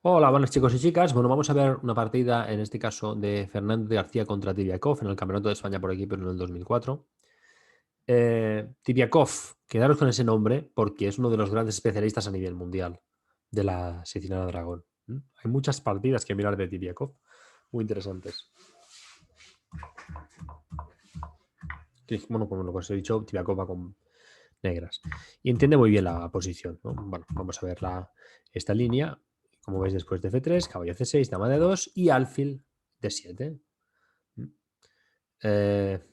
Hola, buenas chicos y chicas. Bueno, vamos a ver una partida, en este caso, de Fernández García contra Tibiakov en el Campeonato de España por equipos en el 2004. Tibiakov, quedaros con ese nombre porque es uno de los grandes especialistas a nivel mundial de la Siciliana Dragón. Hay muchas partidas que mirar de Tibiakov, muy interesantes. Bueno, como lo que os he dicho, Tibiakov va con negras y entiende muy bien la posición, ¿no? Bueno, vamos a ver esta línea. Como veis, después de F3, caballo C6, dama de 2 y alfil D7. Eh,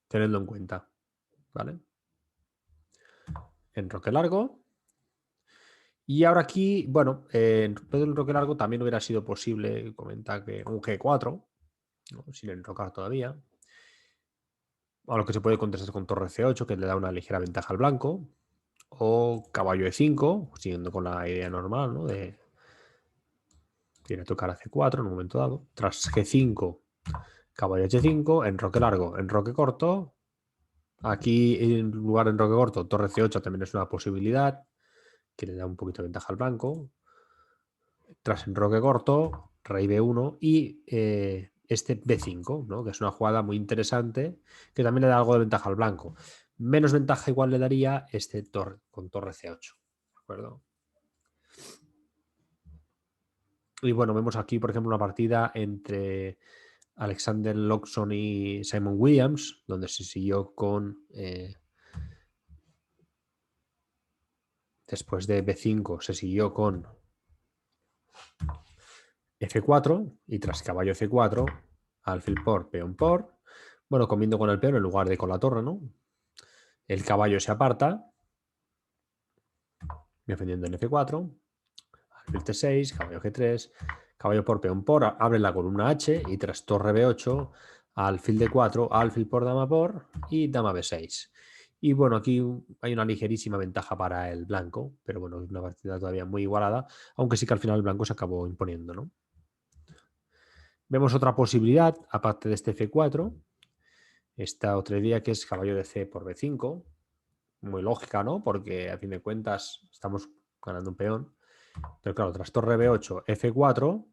Tenedlo en cuenta, ¿vale? Enroque largo. Y ahora aquí, bueno, en vez del enroque largo también hubiera sido posible comentar que un G4, ¿no? Sin enrocar todavía. A lo que se puede contestar con torre C8, que le da una ligera ventaja al blanco. O caballo E5, siguiendo con la idea normal, ¿no? De tiene tocar a C4 en un momento dado. Tras G5, caballo H5, enroque largo, enroque corto. Aquí, en lugar de enroque corto, torre C8 también es una posibilidad, que le da un poquito de ventaja al blanco. Tras enroque corto, rey B1 y este B5, ¿no? Que es una jugada muy interesante, que también le da algo de ventaja al blanco. Menos ventaja igual le daría este torre con torre C8. ¿De acuerdo? Y bueno, vemos aquí, por ejemplo, una partida entre Alexander Loxon y Simon Williams, donde se siguió con, después de B5, se siguió con F4 y tras caballo C4, alfil por, peón por, bueno, comiendo con el peón en lugar de con la torre, ¿no? El caballo se aparta, defendiendo en F4, alfil T6, caballo G3, caballo por, peón por, abre la columna H y tras torre B8, alfil D4, alfil por, dama por y dama B6. Y bueno, aquí hay una ligerísima ventaja para el blanco, pero bueno, es una partida todavía muy igualada, aunque sí que al final el blanco se acabó imponiendo, ¿no? Vemos otra posibilidad, aparte de este F4, esta otra idea que es caballo de C por B5, muy lógica, ¿no? Porque a fin de cuentas estamos ganando un peón. Pero claro, tras torre B8, F4,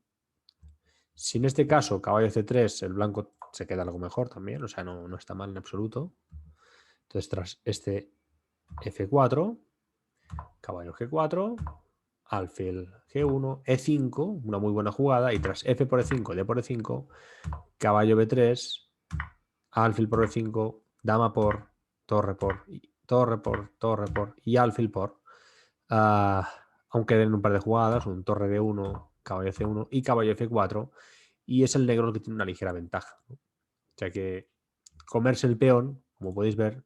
si en este caso caballo C3, el blanco se queda algo mejor también, o sea, no está mal en absoluto. Entonces, tras este F4, caballo G4, alfil G1, E5, una muy buena jugada, y tras F por E5, D por E5, caballo B3, alfil por E5, dama por, torre por, torre por, torre por y alfil por. Aunque den un par de jugadas, un torre D1, caballo C1 y caballo F4, y es el negro el que tiene una ligera ventaja, ¿no? O sea que comerse el peón, como podéis ver,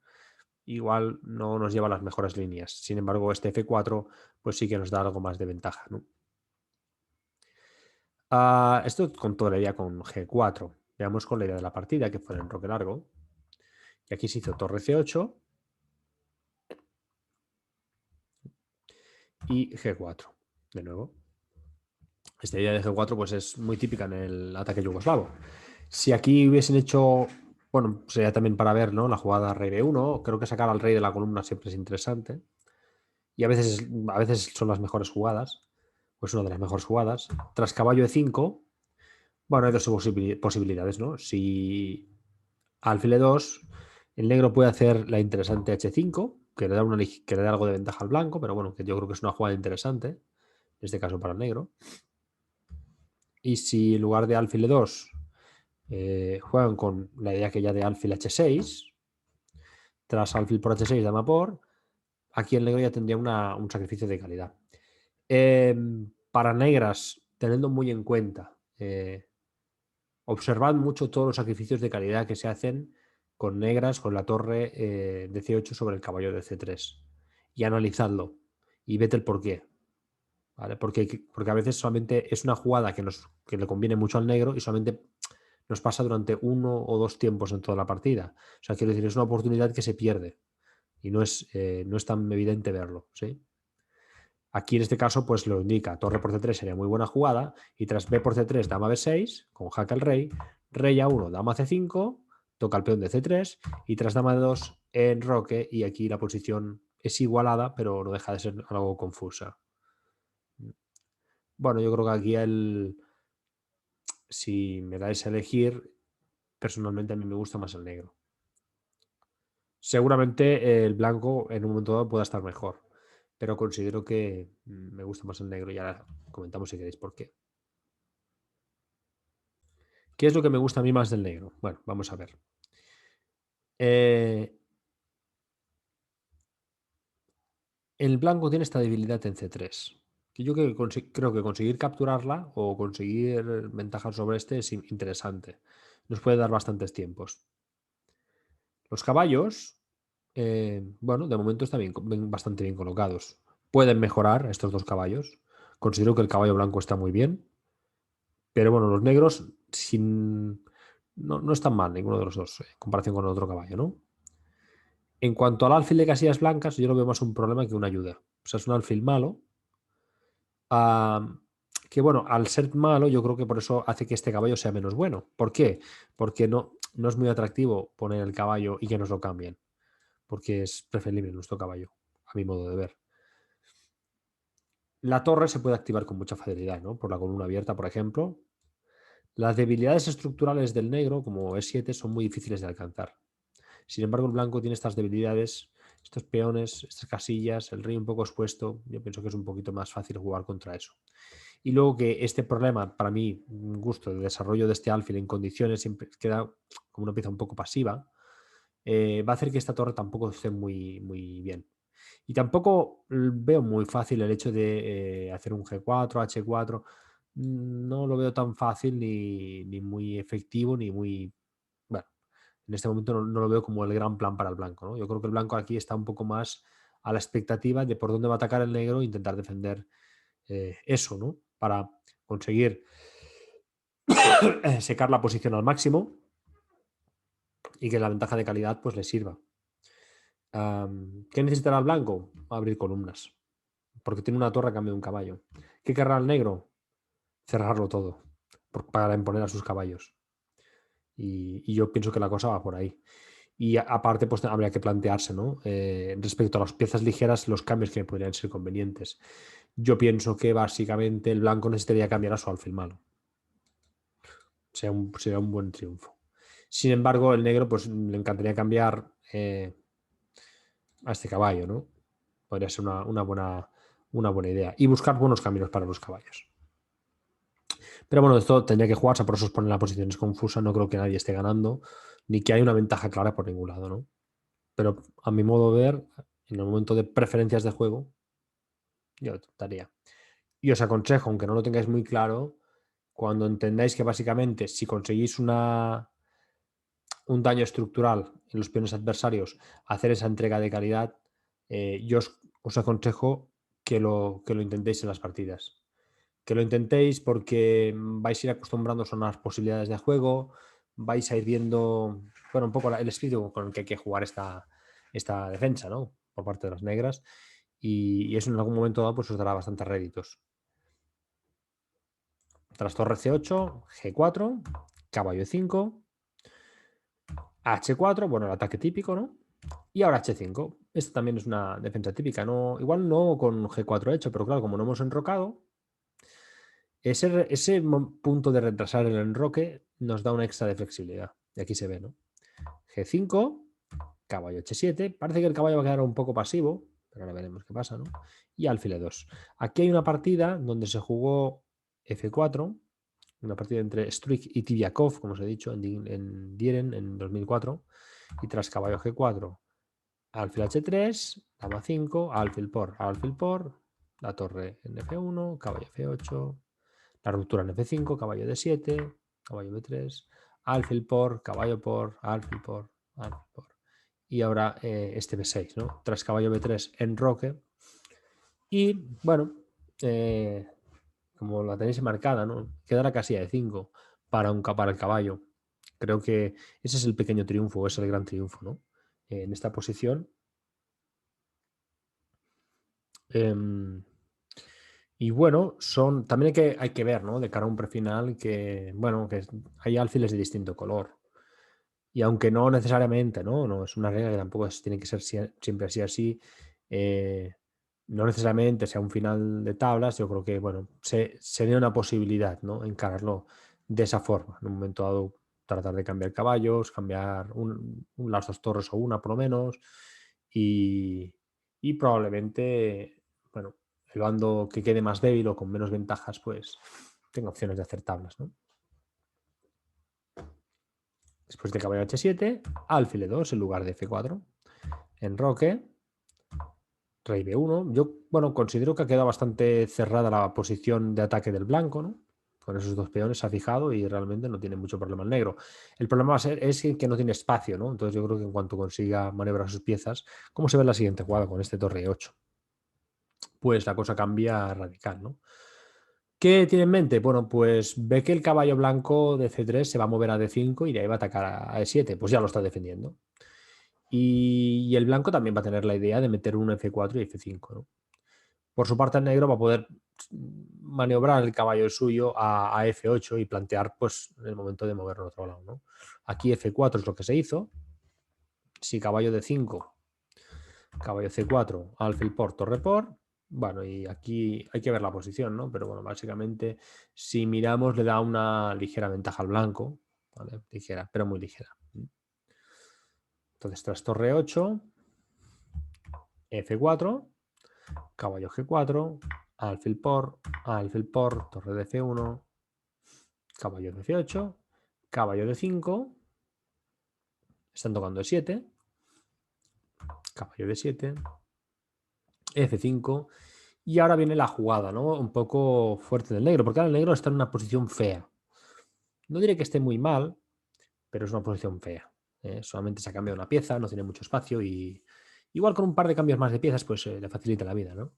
igual no nos lleva a las mejores líneas. Sin embargo, este F4 pues sí que nos da algo más de ventaja, ¿no? Esto con toda la idea con G4. Veamos con la idea de la partida, que fue el enroque largo. Y aquí se hizo torre C8 y G4, de nuevo. Esta idea de G4 pues es muy típica en el ataque yugoslavo. Si aquí hubiesen hecho, bueno, sería también para ver, ¿no? La jugada rey B1, creo que sacar al rey de la columna siempre es interesante. Y a veces son las mejores jugadas, pues una de las mejores jugadas. Tras caballo E5, bueno, hay dos posibilidades, ¿no? Si alfil E2, el negro puede hacer la interesante H5, que le da algo de ventaja al blanco, pero bueno, que yo creo que es una jugada interesante, en este caso para el negro. Y si en lugar de alfil E2 juegan con la idea que ya de alfil H6, tras alfil por H6, dama por, aquí el negro ya tendría un sacrificio de calidad. Para negras, teniendo muy en cuenta, observad mucho todos los sacrificios de calidad que se hacen con negras, con la torre de C8 sobre el caballo de C3. Y analizadlo y vete el porqué. ¿Vale? Porque a veces solamente es una jugada que le conviene mucho al negro y solamente nos pasa durante uno o dos tiempos en toda la partida. O sea, quiero decir, es una oportunidad que se pierde y no es tan evidente verlo, ¿sí? Aquí en este caso, pues lo indica, torre por C3 sería muy buena jugada y tras B por C3, dama B6, con jaque al rey, rey A1, dama C5, toca el peón de C3 y tras dama D2, enroque y aquí la posición es igualada, pero no deja de ser algo confusa. Bueno, yo creo que aquí si me dais a elegir, personalmente a mí me gusta más el negro. Seguramente el blanco en un momento dado pueda estar mejor, pero considero que me gusta más el negro y ahora comentamos si queréis por qué. ¿Qué es lo que me gusta a mí más del negro? Bueno, vamos a ver. Eh, el blanco tiene esta debilidad en C3, que yo creo que conseguir capturarla o conseguir ventajas sobre este es interesante. Nos puede dar bastantes tiempos. Los caballos, bueno, de momento están bastante bien colocados. Pueden mejorar estos dos caballos. Considero que el caballo blanco está muy bien. Pero bueno, los negros no están mal ninguno de los dos en comparación con el otro caballo, ¿no? En cuanto al alfil de casillas blancas, yo lo veo más un problema que una ayuda. O sea, es un alfil malo. ah, que bueno, al ser malo, yo creo que por eso hace que este caballo sea menos bueno. ¿Por qué? Porque no es muy atractivo poner el caballo y que nos lo cambien. Porque es preferible nuestro caballo, a mi modo de ver. La torre se puede activar con mucha facilidad, ¿no? Por la columna abierta, por ejemplo. Las debilidades estructurales del negro, como E7, son muy difíciles de alcanzar. Sin embargo, el blanco tiene estas debilidades, estos peones, estas casillas, el rey un poco expuesto. Yo pienso que es un poquito más fácil jugar contra eso. Y luego que este problema, para mí, un gusto de desarrollo de este alfil en condiciones siempre queda como una pieza un poco pasiva, va a hacer que esta torre tampoco esté muy bien. Y tampoco veo muy fácil el hecho de hacer un G4, H4. No lo veo tan fácil ni muy efectivo, ni muy... Bueno, en este momento no lo veo como el gran plan para el blanco, ¿no? Yo creo que el blanco aquí está un poco más a la expectativa de por dónde va a atacar el negro e intentar defender eso, ¿no? Para conseguir secar la posición al máximo y que la ventaja de calidad pues le sirva. ¿Qué necesitará el blanco? Abrir columnas, porque tiene una torre a cambio de un caballo. ¿Qué querrá el negro? Cerrarlo todo para imponer a sus caballos. Y yo pienso que la cosa va por ahí. Y aparte, pues habría que plantearse, ¿no? Respecto a las piezas ligeras, los cambios que podrían ser convenientes. Yo pienso que básicamente el blanco necesitaría cambiar a su alfil malo. Sería un buen triunfo. Sin embargo, el negro, pues le encantaría cambiar a este caballo, ¿no? Podría ser una buena idea. Y buscar buenos caminos para los caballos. Pero bueno, esto tendría que jugarse, por eso os pone la posición es confusa. No creo que nadie esté ganando, ni que haya una ventaja clara por ningún lado, ¿no? Pero a mi modo de ver, en el momento de preferencias de juego, yo optaría. Y os aconsejo, aunque no lo tengáis muy claro, cuando entendáis que básicamente si conseguís un daño estructural en los peones adversarios, hacer esa entrega de calidad, yo os aconsejo que lo intentéis en las partidas. Que lo intentéis porque vais a ir acostumbrándoos a unas posibilidades de juego, vais a ir viendo, bueno, un poco el espíritu con el que hay que jugar esta defensa, ¿no? Por parte de las negras. Y eso en algún momento dado pues os dará bastantes réditos. Tras torre C8, G4, caballo E5, H4, bueno, el ataque típico, ¿no? Y ahora H5. Esta también es una defensa típica, ¿no? Igual no con G4 hecho, pero claro, como no hemos enrocado, ese punto de retrasar el enroque nos da una extra de flexibilidad. Y aquí se ve, ¿no? G5, caballo H7. Parece que el caballo va a quedar un poco pasivo, pero ahora veremos qué pasa, ¿no? Y alfil E2. Aquí hay una partida donde se jugó F4, una partida entre Struik y Tibiakov, como os he dicho, en Dieren en 2004. Y tras caballo G4, alfil H3, dama 5, alfil por, la torre en F1, caballo F8, la ruptura en F5, caballo D7, caballo B3, alfil por, caballo por, alfil por, alfil por. Y ahora este B6, ¿no? Tras caballo B3 enroque. Y bueno, como la tenéis marcada, ¿no? Queda la casilla de 5 para el caballo. Creo que ese es el pequeño triunfo, es el gran triunfo, ¿no? En esta posición. Em, y bueno, también hay que ver, ¿no? De cara a un prefinal que, bueno, que hay alfiles de distinto color. Y aunque no necesariamente, ¿no? No es una regla que tampoco tiene que ser siempre así. no necesariamente sea un final de tablas, yo creo que, bueno, sería una posibilidad, ¿no? Encararlo de esa forma. En un momento dado, tratar de cambiar caballos, cambiar las dos torres o una por lo menos, y probablemente, bueno, el bando que quede más débil o con menos ventajas, pues tenga opciones de hacer tablas, ¿no? Después de caballo H7, alfil E2 en lugar de F4. Enroque, rey B1. Yo, bueno, considero que ha quedado bastante cerrada la posición de ataque del blanco, ¿no? Con esos dos peones se ha fijado y realmente no tiene mucho problema el negro. El problema va a ser es que no tiene espacio, ¿no? Entonces yo creo que en cuanto consiga maniobrar sus piezas, ¿cómo se ve en la siguiente jugada con este torre 8? Pues la cosa cambia radical, ¿no? ¿Qué tiene en mente? Bueno, pues ve que el caballo blanco de C3 se va a mover a D5 y de ahí va a atacar a E7, pues ya lo está defendiendo. Y el blanco también va a tener la idea de meter un F4 y F5, ¿no? Por su parte, el negro va a poder maniobrar el caballo suyo a F8 y plantear, pues, el momento de moverlo al otro lado, ¿no? Aquí F4 es lo que se hizo. Si caballo D5, caballo C4, alfil por, torre por. Bueno, y aquí hay que ver la posición, ¿no? Pero bueno, básicamente, si miramos, le da una ligera ventaja al blanco, ¿vale? Ligera, pero muy ligera. Entonces, tras torre 8, F4, caballo G4, alfil por, torre de F1, caballo de F8, caballo de 5, están tocando E7, caballo de 7, F5, y ahora viene la jugada, ¿no? Un poco fuerte del negro, porque ahora el negro está en una posición fea. No diré que esté muy mal, pero es una posición fea. Solamente se ha cambiado una pieza, no tiene mucho espacio y igual con un par de cambios más de piezas, pues le facilita la vida, ¿no?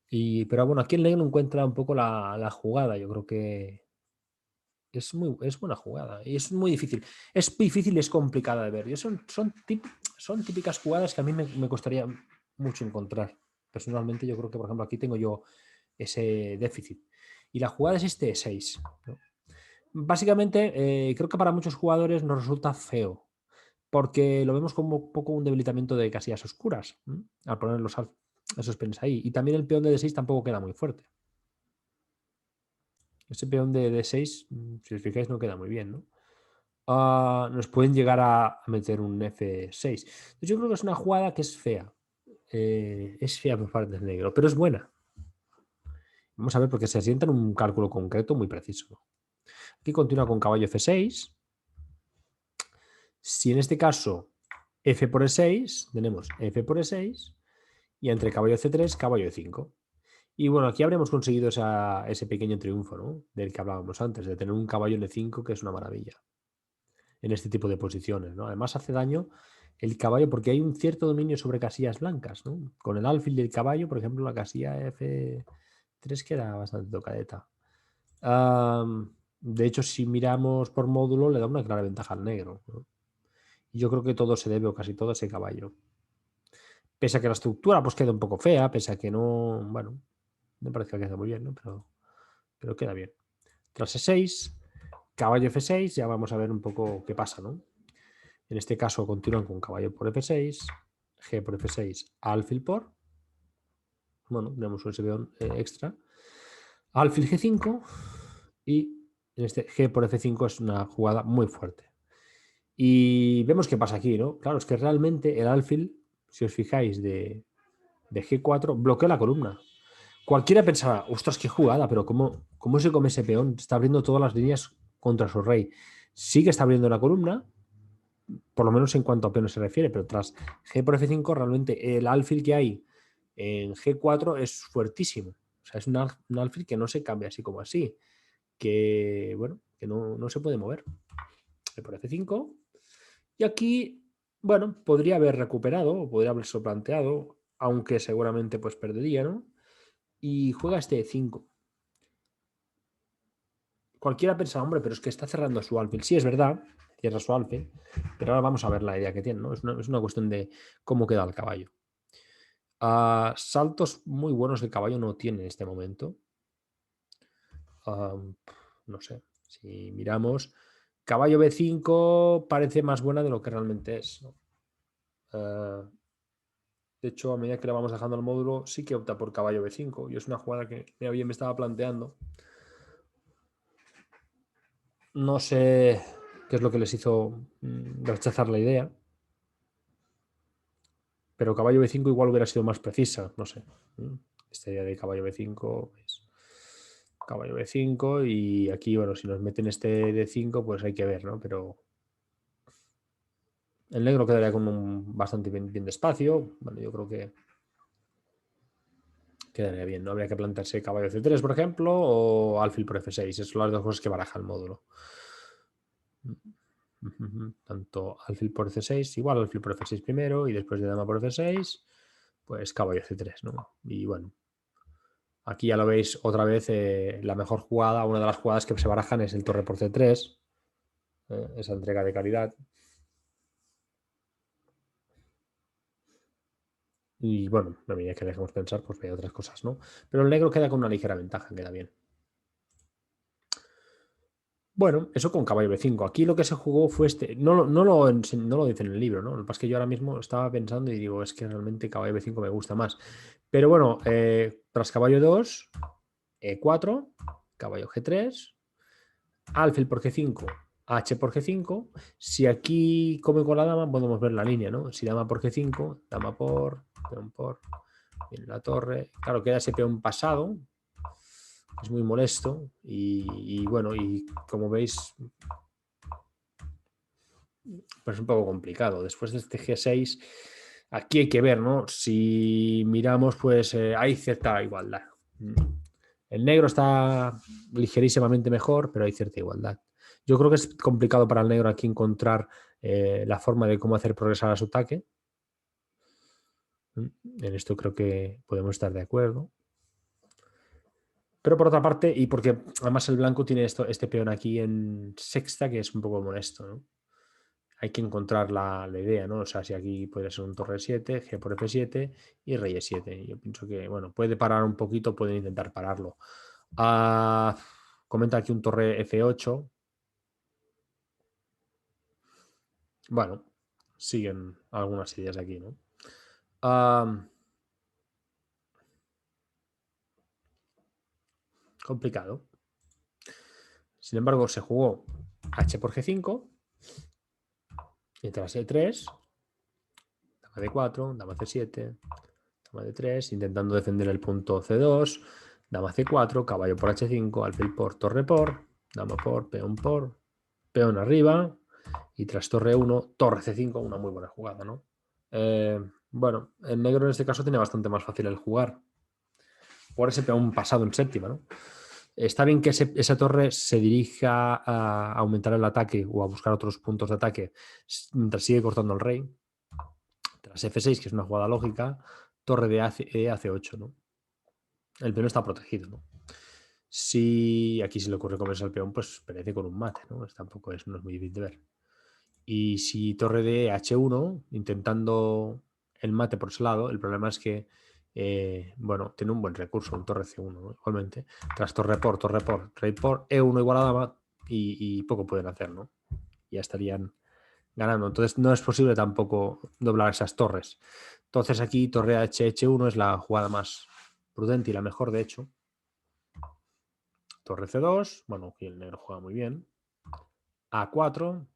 Pero bueno, aquí el negro encuentra un poco la jugada. Yo creo que es buena jugada y es muy difícil. Es difícil y es complicada de ver. Son típicas jugadas que a mí me costaría mucho encontrar. Personalmente, yo creo que, por ejemplo, aquí tengo yo ese déficit. Y la jugada es este 6, ¿no? Básicamente, creo que para muchos jugadores nos resulta feo, porque lo vemos como un poco un debilitamiento de casillas oscuras, ¿no? Al poner esos peones ahí. Y también el peón de D6 tampoco queda muy fuerte. Ese peón de D6, si os fijáis, no queda muy bien, ¿no? Nos pueden llegar a meter un F6. Yo creo que es una jugada que es fea. Es fea por parte del negro, pero es buena. Vamos a ver, porque se asienta en un cálculo concreto muy preciso. Aquí continúa con caballo F6. Si en este caso F por E6, tenemos F por E6 y entre caballo C3, caballo E5. Y bueno, aquí habremos conseguido ese pequeño triunfo, ¿no? Del que hablábamos antes, de tener un caballo en E5 que es una maravilla en este tipo de posiciones, ¿no? Además hace daño el caballo porque hay un cierto dominio sobre casillas blancas, ¿no? Con el alfil del caballo, por ejemplo, la casilla F3 queda bastante tocadeta. De hecho, si miramos por módulo, le da una clara ventaja al negro, ¿no? Y yo creo que todo se debe, o casi todo, a ese caballo. Pese a que la estructura pues queda un poco fea, pese a que no, bueno, me parece que queda muy bien, ¿no? Pero queda bien. Tras E6, caballo F6, ya vamos a ver un poco qué pasa, ¿no? En este caso continúan con caballo por F6, G por F6, alfil por. Bueno, tenemos un peón extra. Alfil G5 y en este G por F5 es una jugada muy fuerte. Y vemos qué pasa aquí, ¿no? Claro, es que realmente el alfil, si os fijáis, de G4 bloquea la columna. Cualquiera pensaba, ostras, qué jugada, pero ¿cómo se come ese peón? Está abriendo todas las líneas contra su rey. Sí que está abriendo la columna, por lo menos en cuanto a peones se refiere, pero tras G por F5 realmente el alfil que hay en G4 es fuertísimo. O sea, es un alfil que no se cambia así como así, que bueno, que no se puede mover. G por F5 y aquí, bueno, podría haber recuperado, podría haberse planteado, aunque seguramente pues perdería, ¿no? Y juega este E5. Cualquiera pensa, hombre, pero es que está cerrando su alfil. Sí, es verdad, cierra su alfil, pero ahora vamos a ver la idea que tiene, ¿no? Es una cuestión de cómo queda el caballo. Saltos muy buenos el caballo no tiene en este momento. No sé, si miramos, caballo B5 parece más buena de lo que realmente es, ¿no? De hecho, a medida que le vamos dejando al módulo, sí que opta por caballo B5. Y es una jugada que me estaba planteando. No sé qué es lo que les hizo rechazar la idea. Pero caballo B5 igual hubiera sido más precisa, no sé. Esta idea de caballo B5 es caballo B5 y aquí, bueno, si nos meten este D5, pues hay que ver, ¿no? Pero el negro quedaría con un bastante bien de espacio. Bueno, yo creo que quedaría bien. No habría que plantearse caballo C3, por ejemplo, o alfil por F6. Esas son las dos cosas que baraja el módulo. Tanto alfil por C6, igual alfil por F6 primero y después de dama por F6, pues caballo C3, ¿no? Y bueno, aquí ya lo veis otra vez, la mejor jugada, una de las jugadas que se barajan es el torre por C3, esa entrega de calidad. Y bueno, a medida que dejemos pensar, pues hay otras cosas, ¿no? Pero el negro queda con una ligera ventaja, queda bien. Bueno, eso con caballo B5. Aquí lo que se jugó fue este. No lo dice en el libro, ¿no? Lo que pasa es que yo ahora mismo estaba pensando y digo, es que realmente caballo B5 me gusta más. Pero bueno, tras caballo 2, E4, caballo G3, alfil por G5, H por G5. Si aquí come con la dama, podemos ver la línea, ¿no? Si dama por G5, dama por, peón por, en la torre. Claro, queda ese peón pasado. Es muy molesto y bueno, y como veis, pues es un poco complicado. Después de este G6, aquí hay que ver, ¿no? Si miramos, pues hay cierta igualdad. El negro está ligerísimamente mejor, pero hay cierta igualdad. Yo creo que es complicado para el negro aquí encontrar la forma de cómo hacer progresar a su ataque. En esto creo que podemos estar de acuerdo. Pero por otra parte, y porque además el blanco tiene este peón aquí en sexta, que es un poco molesto, ¿no? Hay que encontrar la idea, ¿no? O sea, si aquí puede ser un torre 7, G por F7 y rey E7. Yo pienso que, bueno, puede parar un poquito, pueden intentar pararlo. Comenta aquí un torre F8. Bueno, siguen algunas ideas aquí, ¿no? Complicado. Sin embargo, se jugó H por G5, y tras E3, dama D4, dama C7, dama D3, intentando defender el punto C2, dama C4, caballo por H5, alfil por, torre por, dama por, peón arriba, y tras torre 1, torre C5, una muy buena jugada, ¿no? Bueno, el negro en este caso tiene bastante más fácil el jugar, por ese peón pasado en séptima, ¿no? Está bien que esa torre se dirija a aumentar el ataque o a buscar otros puntos de ataque mientras sigue cortando el rey. Tras F6, que es una jugada lógica, torre de AC8, ¿no? El peón está protegido, ¿no? Si aquí se le ocurre comerse al peón, pues perece con un mate, ¿no? Tampoco no es muy difícil de ver. Y si torre de H1, intentando el mate por ese lado, el problema es que, bueno, tiene un buen recurso, un torre C1, ¿no? Igualmente. Tras torre por, rey por, E1 igual a dama y poco pueden hacer, ¿no? Ya estarían ganando. Entonces no es posible tampoco doblar esas torres. Entonces aquí torre H1 es la jugada más prudente y la mejor, de hecho. Torre C2, bueno, aquí el negro juega muy bien. A4,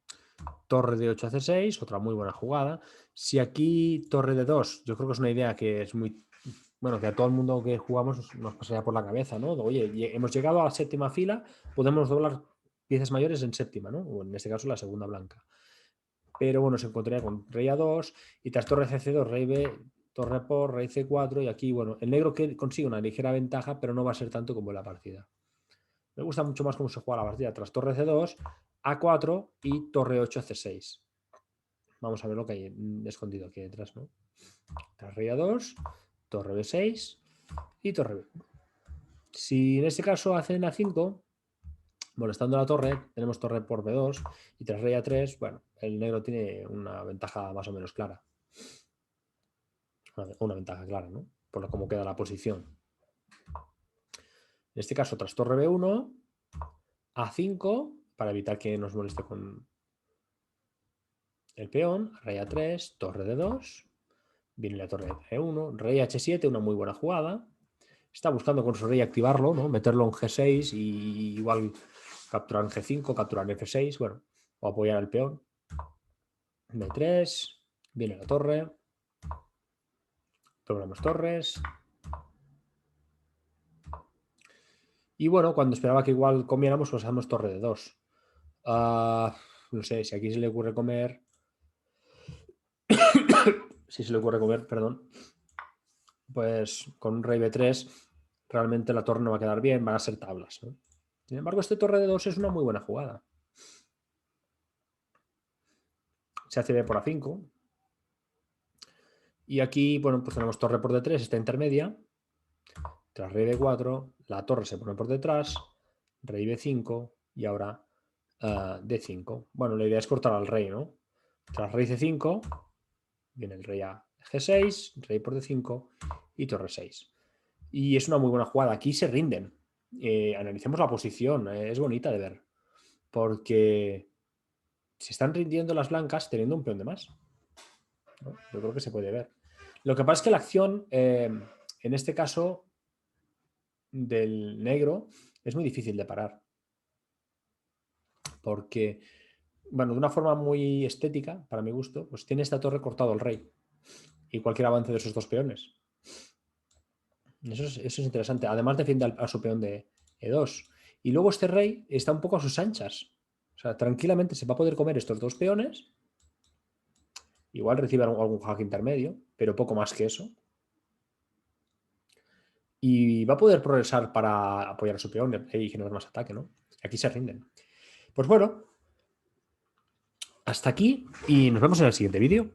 torre de 8 a C6, otra muy buena jugada. Si aquí torre de 2, yo creo que es una idea que es muy... Bueno, que a todo el mundo que jugamos nos pasaría por la cabeza, ¿no? Oye, hemos llegado a la séptima fila, podemos doblar piezas mayores en séptima, ¿no? O en este caso la segunda blanca. Pero bueno, se encontraría con rey A2 y tras torre C2, rey B, torre por, rey C4 y aquí, bueno, el negro que consigue una ligera ventaja, pero no va a ser tanto como en la partida. Me gusta mucho más cómo se juega la partida tras torre C2, A4 y torre 8 C6. Vamos a ver lo que hay escondido aquí detrás, ¿no? Tras rey A2, torre B6 y torre B. Si en este caso hacen A5, molestando la torre, tenemos torre por B2 y tras rey A3, bueno, el negro tiene una ventaja más o menos clara. Una ventaja clara, ¿no? Por cómo queda la posición. En este caso, tras torre B1, A5, para evitar que nos moleste con el peón, rey A3, torre D2, Viene la torre de E1, rey H7, una muy buena jugada. Está buscando con su rey activarlo, ¿no? Meterlo en G6 y igual capturar en G5, capturar en F6, bueno, o apoyar al peón. B3, viene la torre. Doblamos torres. Y bueno, cuando esperaba que igual comiéramos, pues hacemos torre de 2. No sé, si aquí se le ocurre comer... si se le ocurre comer, perdón. Pues con un rey B3 realmente la torre no va a quedar bien, van a ser tablas, ¿no? Sin embargo, este torre de 2 es una muy buena jugada. Se hace B por A5. Y aquí, bueno, pues tenemos torre por D3, esta intermedia. Tras rey D4, la torre se pone por detrás, rey B5 y ahora D5. Bueno, la idea es cortar al rey, ¿no? Tras rey C5, viene el rey a G6, rey por D5 y torre 6. Y es una muy buena jugada. Aquí se rinden. Analicemos la posición, es bonita de ver. Porque se están rindiendo las blancas teniendo un peón de más, ¿no? Yo creo que se puede ver. Lo que pasa es que la acción, en este caso del negro, es muy difícil de parar. Porque, bueno, de una forma muy estética, para mi gusto, pues tiene esta torre cortado el rey. Y cualquier avance de esos dos peones. Eso es interesante. Además defiende a su peón de E2. Y luego este rey está un poco a sus anchas. O sea, tranquilamente se va a poder comer estos dos peones. Igual recibe algún jaque intermedio, pero poco más que eso. Y va a poder progresar para apoyar a su peón y generar más ataque, ¿no? Aquí se rinden. Pues bueno, hasta aquí y nos vemos en el siguiente vídeo.